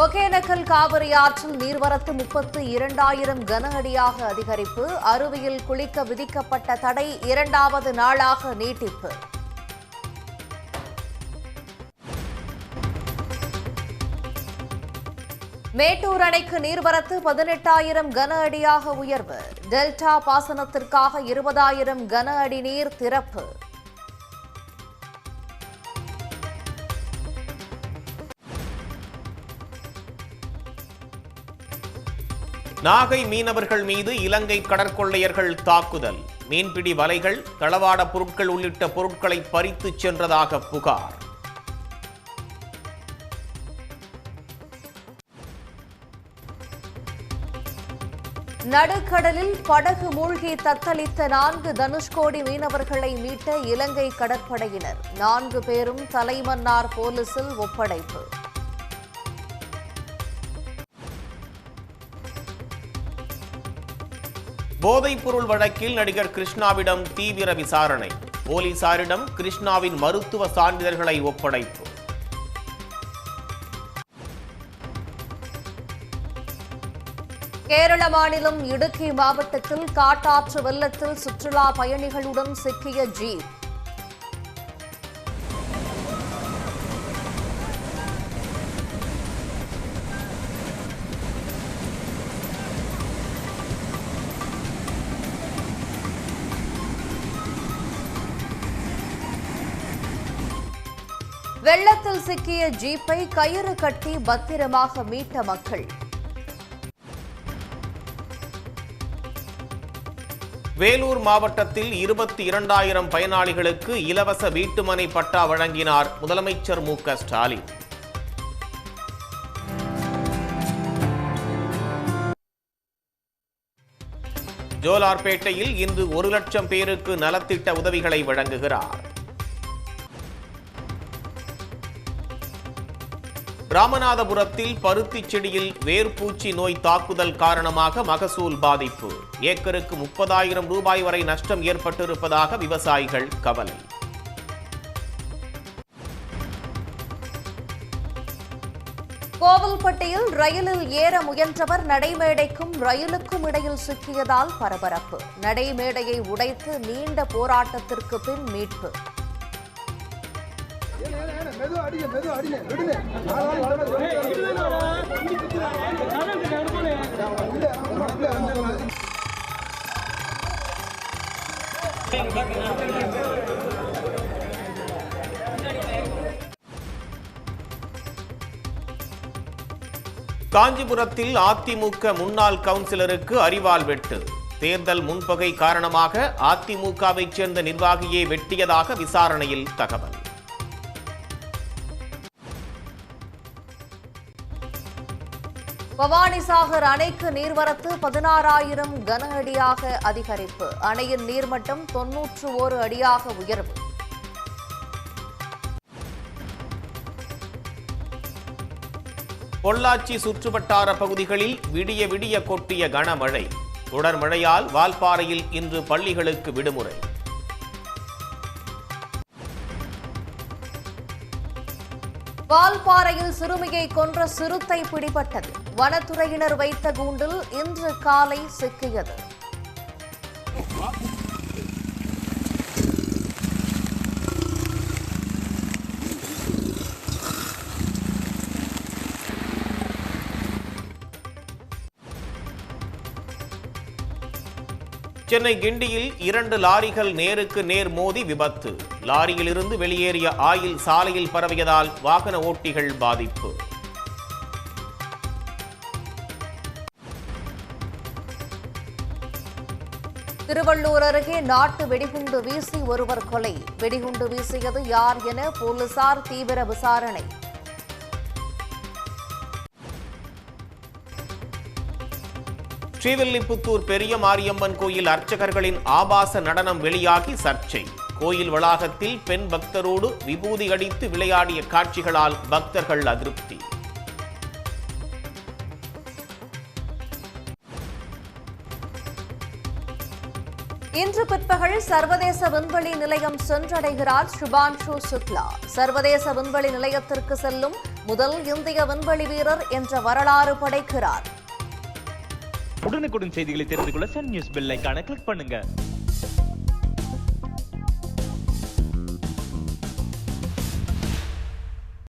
ஒகேனக்கல் காவிரி ஆற்றில் நீர்வரத்து 32,000 கன அடியாக அதிகரிப்பு. அருவியில் குளிக்க விதிக்கப்பட்ட தடை 2வது நாளாக நீட்டிப்பு. மேட்டூர் அணைக்கு நீர்வரத்து 18,000 கன அடியாக உயர்வு. டெல்டா பாசனத்திற்காக 20,000 கன அடி நீர் திறப்பு. நாகை மீனவர்கள் மீது இலங்கை கடற்கொள்ளையர்கள் தாக்குதல். மீன்பிடி வலைகள், தளவாட பொருட்கள் உள்ளிட்ட பொருட்களை பறித்துச் சென்றதாக புகார். நடுக்கடலில் படகு மூழ்கி தத்தளித்த 4 தனுஷ்கோடி மீனவர்களை மீட்ட இலங்கை கடற்படையினர். 4 பேரும் தலைமன்னார் போலீசில் ஒப்படைப்பு. போதைப்பொருள் வழக்கில் நடிகர் கிருஷ்ணாவிடம் தீவிர விசாரணை. போலீசாரிடம் கிருஷ்ணாவின் மருத்துவ சான்றிதழ்களை ஒப்படைப்பு. கேரள மாநிலம் இடுக்கி மாவட்டத்தில் காட்டாற்று வெள்ளத்தில் சுற்றுலா பயணிகளுடன் சிக்கிய ஜீப். வெள்ளத்தில் சிக்கிய ஜீப்பை கயிறு கட்டி பத்திரமாக மீட்ட மக்கள். வேலூர் மாவட்டத்தில் 22,000 பயனாளிகளுக்கு இலவச வீட்டுமனை பட்டா வழங்கினார் முதலமைச்சர் மு.க. ஸ்டாலின். ஜோலார்பேட்டையில் இன்று 1 லட்சம் பேருக்கு நலத்திட்ட உதவிகளை வழங்குகிறார். ராமநாதபுரத்தில் பருத்தி செடியில் வேர்பூச்சி நோய் தாக்குதல் காரணமாக மகசூல் பாதிப்பு. ஏக்கருக்கு 30,000 ரூபாய் வரை நஷ்டம் ஏற்பட்டிருப்பதாக விவசாயிகள் கவலை. கோவில்பட்டியில் ரயிலில் ஏற முயன்றவர் நடைமேடைக்கும் ரயிலுக்கும் இடையில் சிக்கியதால் பரபரப்பு. நடைமேடையை உடைத்து நீண்ட போராட்டத்திற்கு பின் மீட்பு. காஞ்சிபுரத்தில் அதிமுக முன்னாள் கவுன்சிலருக்கு அரிவாள் வெட்டு. தேர்தல் முன்பகை காரணமாக அதிமுகவைச் சேர்ந்த நிர்வாகியை வெட்டியதாக விசாரணையில் தகவல். பவானிசாகர் அணைக்கு நீர்வரத்து 16,000 கன அடியாக அதிகரிப்பு. அணையின் நீர்மட்டம் 91 அடியாக உயர்வு. பொள்ளாச்சி சுற்றுவட்டார பகுதிகளில் விடிய விடிய கொட்டிய கனமழை. தொடர் மழையால் வால்பாறையில் இன்று பள்ளிகளுக்கு விடுமுறை. வால்பாறையில் சிறுமியை கொன்ற சிறுத்தை பிடிபட்டது. வனத்துறையினர் வைத்த கூண்டில் இன்று காலை சிக்கியது. சென்னை கிண்டியில் 2 லாரிகள் நேருக்கு நேர் மோதி விபத்து. லாரியிலிருந்து வெளியேறிய ஆயில் சாலையில் பரவியதால் வாகன ஓட்டிகள் பாதிப்பு. திருவள்ளூர் அருகே நாட்டு வெடிகுண்டு வீசி ஒருவர் கொலை. வெடிகுண்டு வீசியது யார் என போலீசார் தீவிர விசாரணை. ஸ்ரீவில்லிபுத்தூர் பெரிய மாரியம்மன் கோயில் அர்ச்சகர்களின் ஆபாச நடனம் வெளியாகி சர்ச்சை. கோயில் வளாகத்தில் பெண் பக்தரோடு விபூதி அடித்து விளையாடிய காட்சிகளால் பக்தர்கள் அதிருப்தி. இன்று பிற்பகல் சர்வதேச விண்வெளி நிலையம் சென்றடைகிறார் சுபான்ஷு சுக்லா. சர்வதேச விண்வெளி நிலையத்திற்கு செல்லும் முதல் இந்திய விண்வெளி வீரர் என்ற வரலாறு படைக்கிறார். உடனுக்குடன் செய்திகளை தெரிந்து கொள்ள சன் நியூஸ் பெல் ஐகானை கிளிக் பண்ணுங்க.